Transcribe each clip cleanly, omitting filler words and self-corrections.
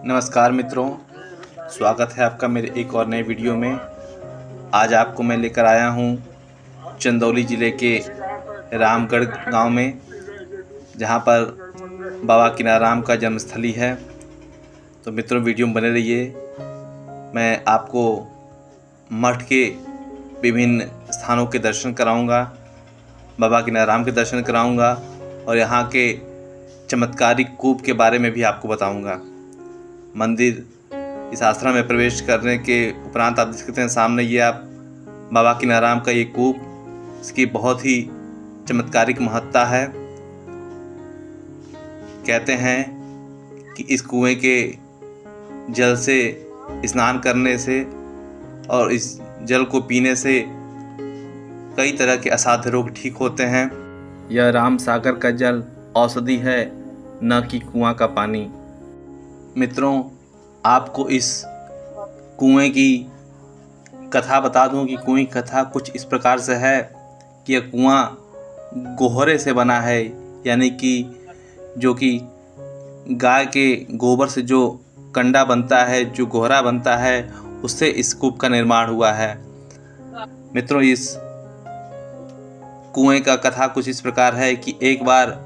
नमस्कार मित्रों, स्वागत है आपका मेरे एक और नए वीडियो में। आज आपको मैं लेकर आया हूँ चंदौली ज़िले के रामगढ़ गांव में, जहां पर बाबा किनाराम का जन्मस्थली है। तो मित्रों, वीडियो में बने रहिए। मैं आपको मठ के विभिन्न स्थानों के दर्शन कराऊंगा, बाबा किनाराम के दर्शन कराऊंगा और यहाँ के चमत्कारिक कूप के बारे में भी आपको बताऊंगा। मंदिर, इस आश्रम में प्रवेश करने के उपरांत आप देख सकते हैं सामने ये आप बाबा किनाराम का ये कूप, इसकी बहुत ही चमत्कारिक महत्ता है। कहते हैं कि इस कुएं के जल से स्नान करने से और इस जल को पीने से कई तरह के असाध्य रोग ठीक होते हैं। यह राम सागर का जल औषधि है, न कि कुआं का पानी। मित्रों, आपको इस कुएं की कथा बता दूं कि कुएं की कथा कुछ इस प्रकार से है कि यह कुआं गोहरे से बना है, यानी कि जो कि गाय के गोबर से जो कंडा बनता है, जो गोहरा बनता है, उससे इस कूप का निर्माण हुआ है। मित्रों, इस कुएं का कथा कुछ इस प्रकार है कि एक बार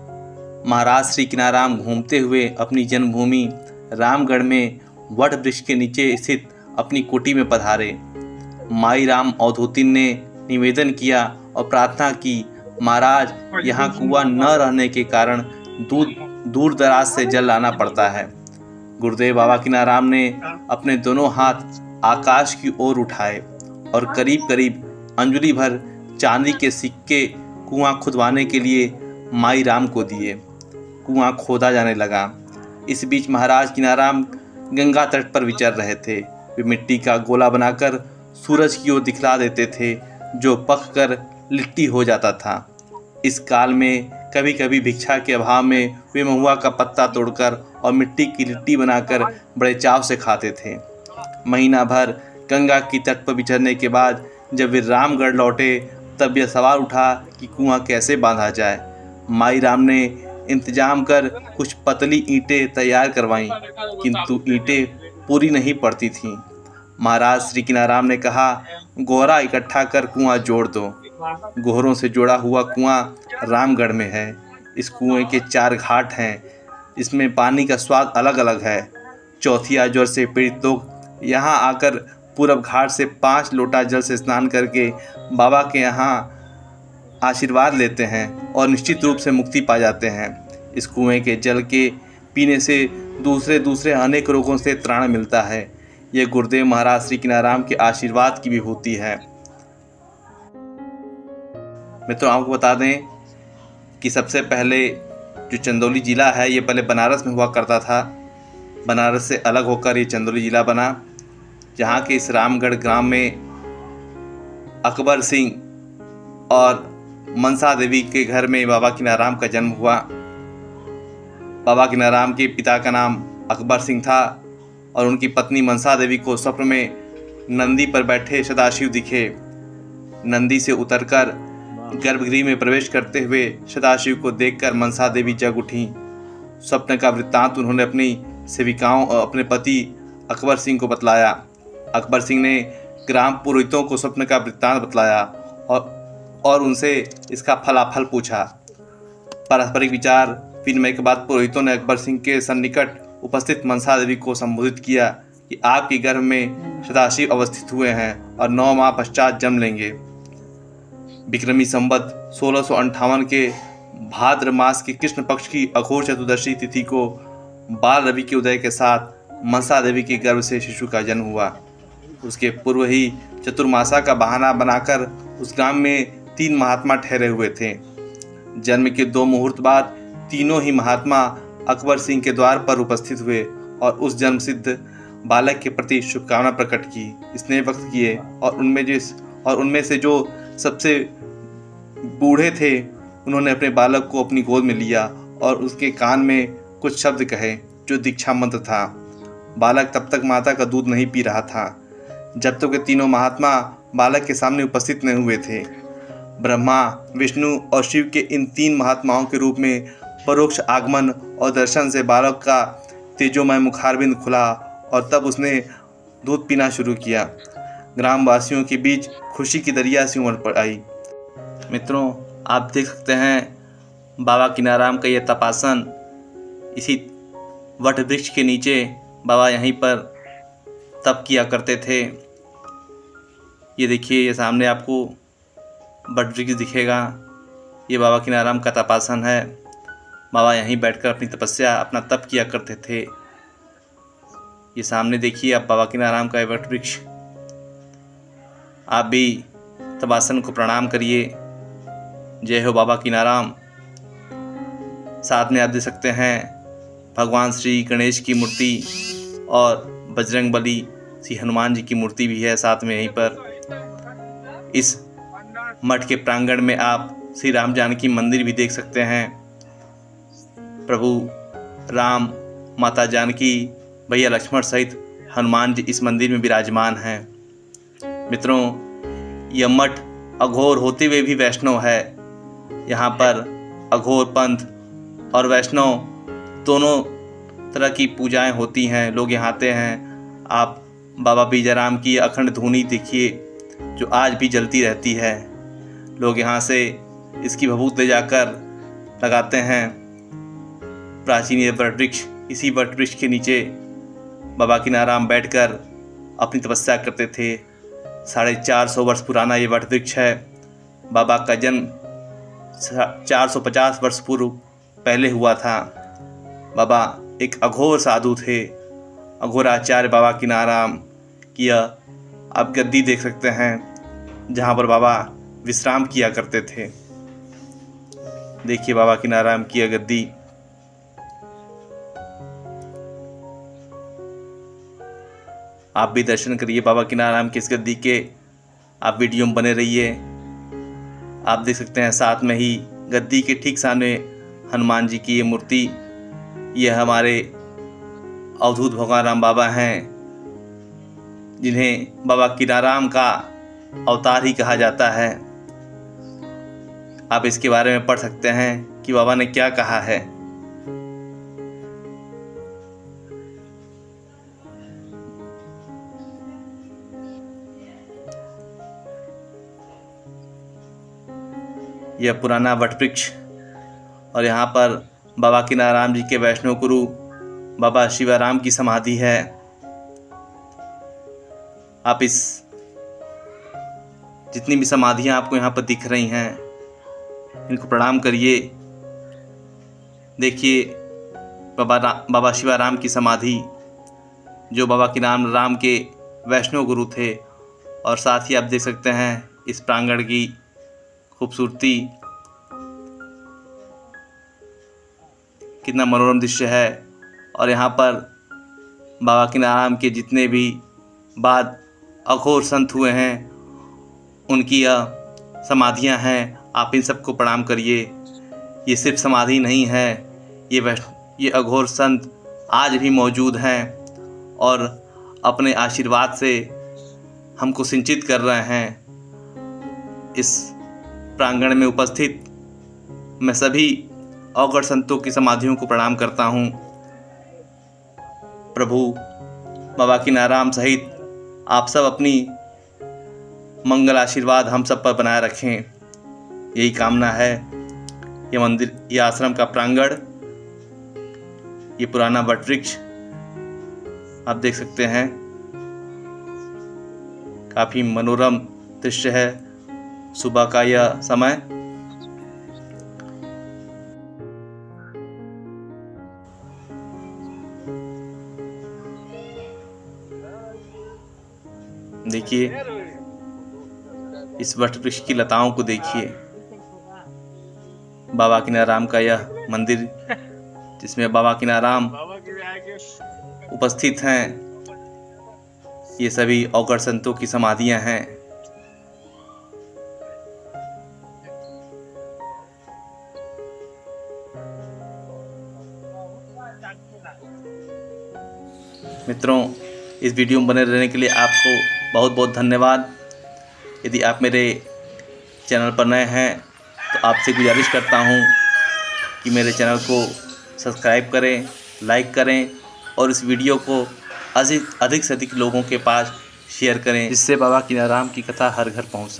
महाराज श्री किनाराम घूमते हुए अपनी जन्मभूमि रामगढ़ में वट वृक्ष के नीचे स्थित अपनी कुटी में पधारे। माई राम अवधूतिन ने निवेदन किया और प्रार्थना की, महाराज, यहाँ कुआं न रहने के कारण दूर दराज से जल लाना पड़ता है। गुरुदेव बाबा किनाराम ने अपने दोनों हाथ आकाश की ओर उठाए और करीब करीब अंजुली भर चांदी के सिक्के कुआं खुदवाने के लिए माई राम को दिए। कुआं खोदा जाने लगा। इस बीच महाराज किनाराम गंगा तट पर विचर रहे थे। वे मिट्टी का गोला बनाकर सूरज की ओर दिखला देते थे, जो पककर लिट्टी हो जाता था। इस काल में कभी कभी भिक्षा के अभाव में वे महुआ का पत्ता तोड़कर और मिट्टी की लिट्टी बनाकर बड़े चाव से खाते थे। महीना भर गंगा की तट पर विचरने के बाद जब वे रामगढ़ लौटे, तब यह सवाल उठा कि कुआं कैसे बांधा जाए। माई राम ने इंतजाम कर कुछ पतली ईंटें तैयार करवाईं, किंतु ईंटें पूरी नहीं पड़ती थीं। महाराज श्री किनाराम ने कहा, गोहरा इकट्ठा कर कुआं जोड़ दो। गोहरों से जोड़ा हुआ कुआं रामगढ़ में है। इस कुएं के 4 घाट हैं। इसमें पानी का स्वाद अलग अलग है। चौथिया ज्वर से पीड़ित लोग यहाँ आकर पूरब घाट से 5 लोटा जल से स्नान करके बाबा के यहाँ आशीर्वाद लेते हैं और निश्चित रूप से मुक्ति पा जाते हैं। इस कुएं के जल के पीने से दूसरे अनेक रोगों से त्राण मिलता है। यह गुरुदेव महाराज श्री किनाराम के आशीर्वाद की विभूति है। मित्रों, आपको बता दें कि सबसे पहले जो चंदौली ज़िला है, ये पहले बनारस में हुआ करता था। बनारस से अलग होकर ये चंदौली ज़िला बना, जहाँ के इस रामगढ़ ग्राम में अकबर सिंह और मनसा देवी के घर में बाबा किनाराम का जन्म हुआ। बाबा किनाराम के पिता का नाम अकबर सिंह था और उनकी पत्नी मनसा देवी को स्वप्न में नंदी पर बैठे सदाशिव दिखे। नंदी से उतरकर गर्भगृह में प्रवेश करते हुए सदाशिव को देखकर मनसा देवी जग उठी। स्वप्न का वृत्तांत उन्होंने अपनी सेविकाओं और अपने पति अकबर सिंह को बतलाया। अकबर सिंह ने ग्राम पुरोहितों को स्वप्न का वृत्तांत बतलाया और उनसे इसका फलाफल पूछा। पारस्परिक विचार विनिमय के बाद पुरोहितों ने अकबर सिंह के सन्निकट उपस्थित मनसा देवी को संबोधित किया कि आपके गर्भ में सदाशिव अवस्थित हुए हैं और 9 माह पश्चात जन्म लेंगे। विक्रमी संवत 1658 के भाद्र मास के कृष्ण पक्ष की अघोर चतुर्दशी तिथि को बाल रवि के उदय के साथ मनसा देवी के गर्भ से शिशु का जन्म हुआ। उसके पूर्व ही चतुर्मासा का बहाना बनाकर उस ग्राम में 3 महात्मा ठहरे हुए थे। जन्म के 2 मुहूर्त बाद तीनों ही महात्मा अकबर सिंह के द्वार पर उपस्थित हुए और उस जन्म सिद्ध बालक के प्रति शुभकामना प्रकट की, स्नेह व्यक्त किए और उनमें से जो सबसे बूढ़े थे, उन्होंने अपने बालक को अपनी गोद में लिया और उसके कान में कुछ शब्द कहे, जो दीक्षा मंत्र था। बालक तब तक माता का दूध नहीं पी रहा था, जब तक वे तीनों महात्मा बालक के सामने उपस्थित नहीं हुए थे। ब्रह्मा, विष्णु और शिव के इन 3 महात्माओं के रूप में परोक्ष आगमन और दर्शन से बालक का तेजोमय मुखारबिंद खुला और तब उसने दूध पीना शुरू किया। ग्रामवासियों के बीच खुशी की दरिया सी उमड़ पड़ आई। मित्रों, आप देख सकते हैं बाबा किनाराम का यह तपासन, इसी वट वृक्ष के नीचे बाबा यहीं पर तप किया करते थे। ये देखिए, ये सामने आपको वट वृक्ष दिखेगा, ये बाबा किनाराम का तपासन है। बाबा यहीं बैठकर अपनी तपस्या, अपना तप किया करते थे। ये सामने देखिए आप बाबा किनाराम का वट वृक्ष। आप भी तपासन को प्रणाम करिए। जय हो बाबा किनाराम। साथ में आप देख सकते हैं भगवान श्री गणेश की मूर्ति और बजरंगबली, श्री हनुमान जी की मूर्ति भी है साथ में यहीं पर। इस मठ के प्रांगण में आप श्री राम जानकी मंदिर भी देख सकते हैं। प्रभु राम, माता जानकी, भैया लक्ष्मण सहित हनुमान जी इस मंदिर में विराजमान हैं। मित्रों, यह मठ अघोर होते हुए भी वैष्णव है। यहाँ पर अघोर पंथ और वैष्णव दोनों तरह की पूजाएं होती हैं। लोग यहाँ आते हैं। आप बाबा बीजाराम की अखंड धूनी देखिए जो आज भी जलती रहती है। लोग यहाँ से इसकी भभूत ले जाकर लगाते हैं। प्राचीन ये वट वृक्ष, इसी वट वृक्ष के नीचे बाबा किनाराम बैठकर अपनी तपस्या करते थे। 450 वर्ष पुराना ये वट वृक्ष है। बाबा का जन्म 450 वर्ष पूर्व पहले हुआ था। बाबा एक अघोर साधु थे, अघोराचार्य बाबा किनाराम की आप गद्दी देख सकते हैं जहाँ पर बाबा विश्राम किया करते थे। देखिए बाबा किनाराम की यह गद्दी। आप भी दर्शन करिए बाबा किनाराम की इस गद्दी के। आप वीडियो में बने रहिए। आप देख सकते हैं साथ में ही गद्दी के ठीक सामने हनुमान जी की ये मूर्ति। यह हमारे अवधूत भगवान राम बाबा हैं, जिन्हें बाबा किनाराम का अवतार ही कहा जाता है। आप इसके बारे में पढ़ सकते हैं कि बाबा ने क्या कहा है। यह पुराना वटवृक्ष और यहाँ पर बाबा किनाराम जी के वैष्णव गुरु बाबा शिवाराम की समाधि है। आप इस जितनी भी समाधियाँ आपको यहाँ पर दिख रही हैं, इनको प्रणाम करिए। देखिए बाबा शिवाराम की समाधि, जो बाबा किनाराम के वैष्णव गुरु थे। और साथ ही आप देख सकते हैं इस प्रांगण की खूबसूरती, कितना मनोरम दृश्य है। और यहाँ पर बाबा किनाराम के जितने भी बाद अघोर संत हुए हैं, उनकी यह समाधियाँ हैं। आप इन सबको प्रणाम करिए। ये सिर्फ समाधि नहीं है, ये अघोर संत आज भी मौजूद हैं और अपने आशीर्वाद से हमको सिंचित कर रहे हैं। इस प्रांगण में उपस्थित मैं सभी अवगढ़ संतों की समाधियों को प्रणाम करता हूँ। प्रभु बाबा किनाराम सहित आप सब अपनी मंगल आशीर्वाद हम सब पर बनाए रखें, यही कामना है। ये मंदिर, ये आश्रम का प्रांगण, ये पुराना वटवृक्ष आप देख सकते हैं, काफी मनोरम दृश्य है। सुबह का यह समय। देखिए इस वटवृक्ष की लताओं को देखिए। बाबा किनाराम का यह मंदिर, जिसमें बाबा किनाराम उपस्थित हैं, ये सभी अवगढ़ संतों की समाधियां हैं। मित्रों, इस वीडियो में बने रहने के लिए आपको बहुत बहुत धन्यवाद। यदि आप मेरे चैनल पर नए हैं तो आपसे गुजारिश करता हूं कि मेरे चैनल को सब्सक्राइब करें, लाइक करें और इस वीडियो को अधिक से अधिक लोगों के पास शेयर करें, जिससे बाबा कीनाराम की कथा हर घर पहुंच सके।